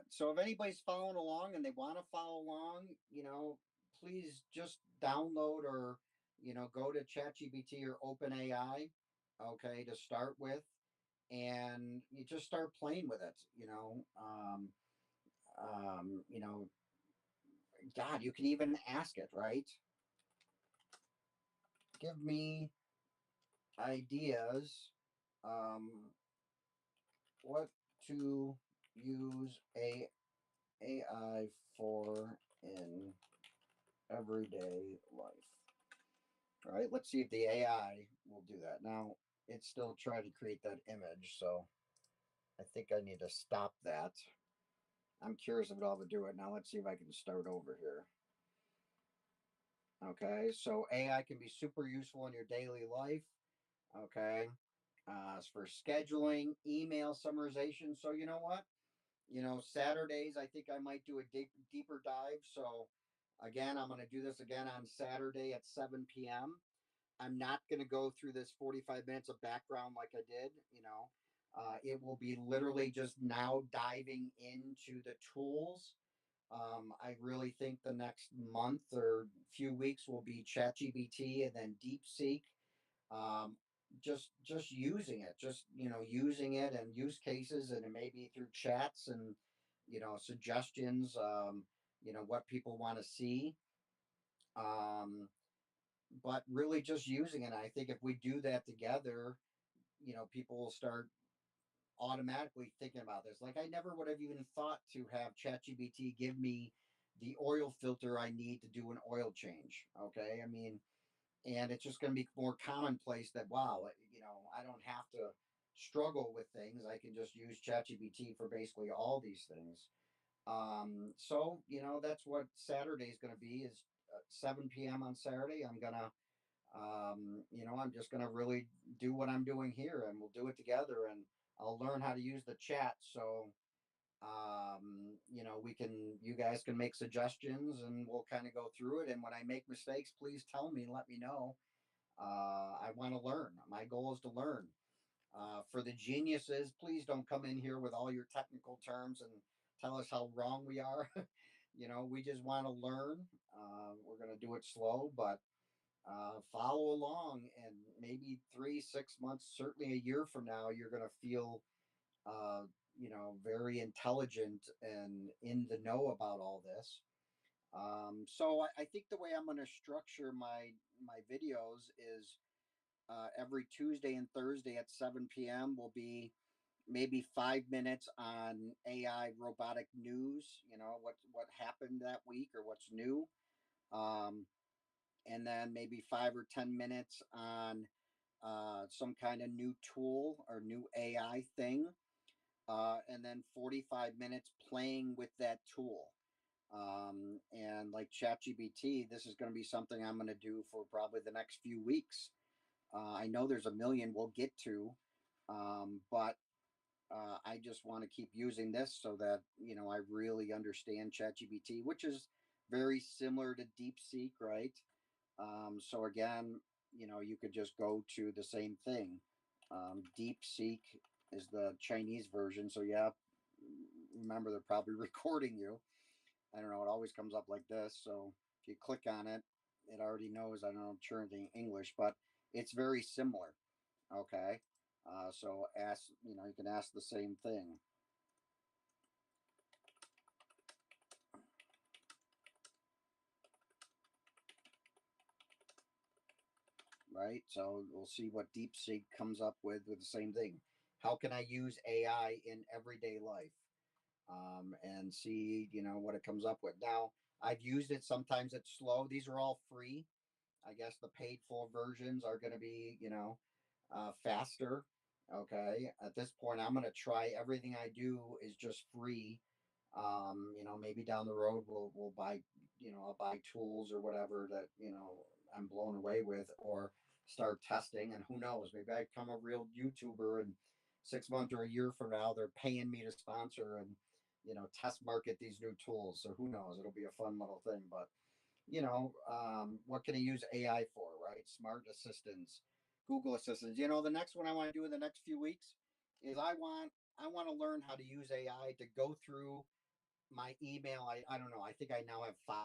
so if anybody's following along and they want to follow along, please just download or go to ChatGPT or OpenAI, okay, to start with, and you just start playing with it. Um, you know, God, you can even ask it, right? Give me ideas, um, what to use AI for in everyday life. All right, let's see if the AI will do that. Now, it's still trying to create that image, so I think I need to stop that. I'm curious if it'll ever do it. Now, let's see if I can start over here. Okay, so AI can be super useful in your daily life. Okay, as for scheduling, email summarization. So, you know what? Saturdays, I think I might do a deeper dive. So, again, I'm going to do this again on Saturday at 7 p.m. I'm not going to go through this 45 minutes of background like I did. It will be literally just now diving into the tools. I really think the next month or few weeks will be ChatGPT and then DeepSeek. Um, just using it, just using it and use cases, and it may be through chats and suggestions. What people want to see. Um, but really just using it. I think if we do that together, people will start automatically thinking about this. Like I never would have even thought to have ChatGPT give me the oil filter I need to do an oil change. Okay. I mean, and it's just going to be more commonplace that, wow, I don't have to struggle with things. I can just use ChatGPT for basically all these things. So, that's what Saturday is going to be is 7 p.m. on Saturday. I'm just going to really do what I'm doing here, and we'll do it together, and I'll learn how to use the chat. So, you guys can make suggestions and we'll kind of go through it. And when I make mistakes, please tell me and let me know. I want to learn. My goal is to learn. For the geniuses, please don't come in here with all your technical terms and tell us how wrong we are. We just want to learn. We're going to do it slow, but follow along. And maybe 3, 6 months, certainly a year from now, you're going to feel, very intelligent and in the know about all this. So I think the way I'm going to structure my videos is every Tuesday and Thursday at 7 p.m. will be maybe 5 minutes on AI robotic news. What happened that week or what's new, um, and then maybe 5 or 10 minutes on some kind of new tool or new AI thing, and then 45 minutes playing with that tool. And like ChatGPT, this is going to be something I'm going to do for probably the next few weeks. I know there's a million we'll get to, but I just want to keep using this so that I really understand ChatGPT, which is very similar to DeepSeek, right? So again, you could just go to the same thing. DeepSeek is the Chinese version, so yeah, remember they're probably recording you. I don't know. It always comes up like this. So if you click on it, it already knows I don't know Trinity English, but it's very similar. Okay. So ask, you can ask the same thing. Right. So we'll see what DeepSeek comes up with the same thing. How can I use AI in everyday life? And see, what it comes up with. Now, I've used it. Sometimes it's slow. These are all free. I guess the paid for versions are going to be, faster. Okay. At this point, I'm going to try everything I do is just free. Maybe down the road we'll buy, I'll buy tools or whatever that, I'm blown away with, or start testing. And who knows, maybe I become a real YouTuber, and 6 months or a year from now, they're paying me to sponsor and, test market these new tools. So who knows? It'll be a fun little thing. But what can I use AI for, right? Smart assistants, Google assistants. The next one I want to do in the next few weeks is I want to learn how to use AI to go through my email. I don't know. I think I now have 5.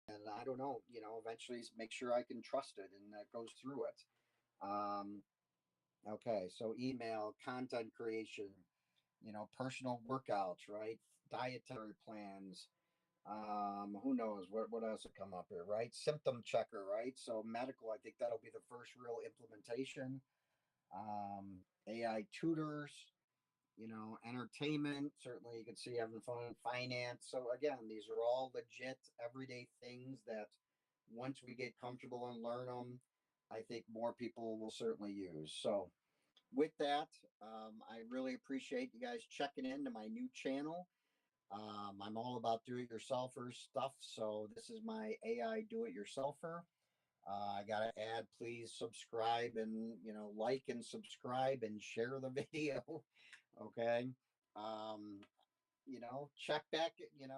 And I don't know, eventually make sure I can trust it and that goes through it. Um, okay, so email, content creation, personal workouts, right? Dietary plans. Who knows what else will come up here, right? Symptom checker, right? So medical, I think that'll be the first real implementation. AI tutors, entertainment. Certainly, you can see having fun, finance. So again, these are all legit everyday things that once we get comfortable and learn them, I think more people will certainly use. So with that, I really appreciate you guys checking into my new channel. I'm all about do-it-yourselfer stuff. So this is my AI do-it-yourselfer. I got to add, please subscribe and, like and subscribe and share the video. Okay. Um, check back, in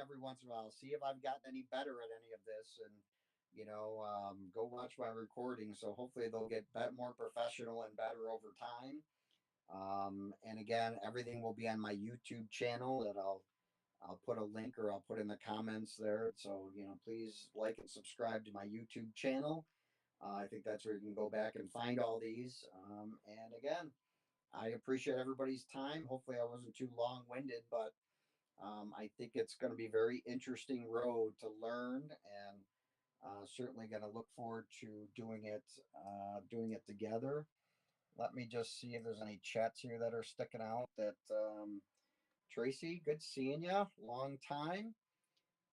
every once in a while, see if I've gotten any better at any of this, and, go watch my recording. So hopefully they'll get more professional and better over time. And again, everything will be on my YouTube channel that I'll put a link, or I'll put in the comments there. So, please like and subscribe to my YouTube channel. I think that's where you can go back and find all these. And again, I appreciate everybody's time. Hopefully, I wasn't too long winded, but I think it's going to be a very interesting road to learn, and certainly going to look forward to doing it together. Let me just see if there's any chats here that are sticking out. That Tracy, good seeing you. Long time.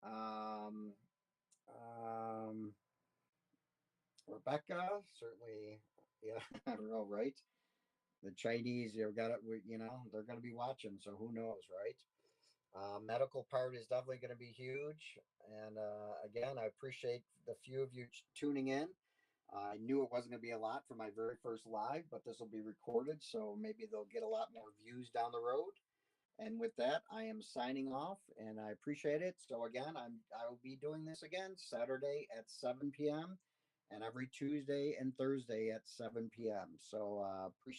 Um, um, Rebecca, certainly. Yeah, I don't know, right? The Chinese, you've got it. They're going to be watching, so who knows, right? Medical part is definitely going to be huge. And again, I appreciate the few of you tuning in. I knew it wasn't going to be a lot for my very first live, but this will be recorded, so maybe they'll get a lot more views down the road. And with that, I am signing off, and I appreciate it. So again, I will be doing this again Saturday at 7 p.m. and every Tuesday and Thursday at 7 p.m. So appreciate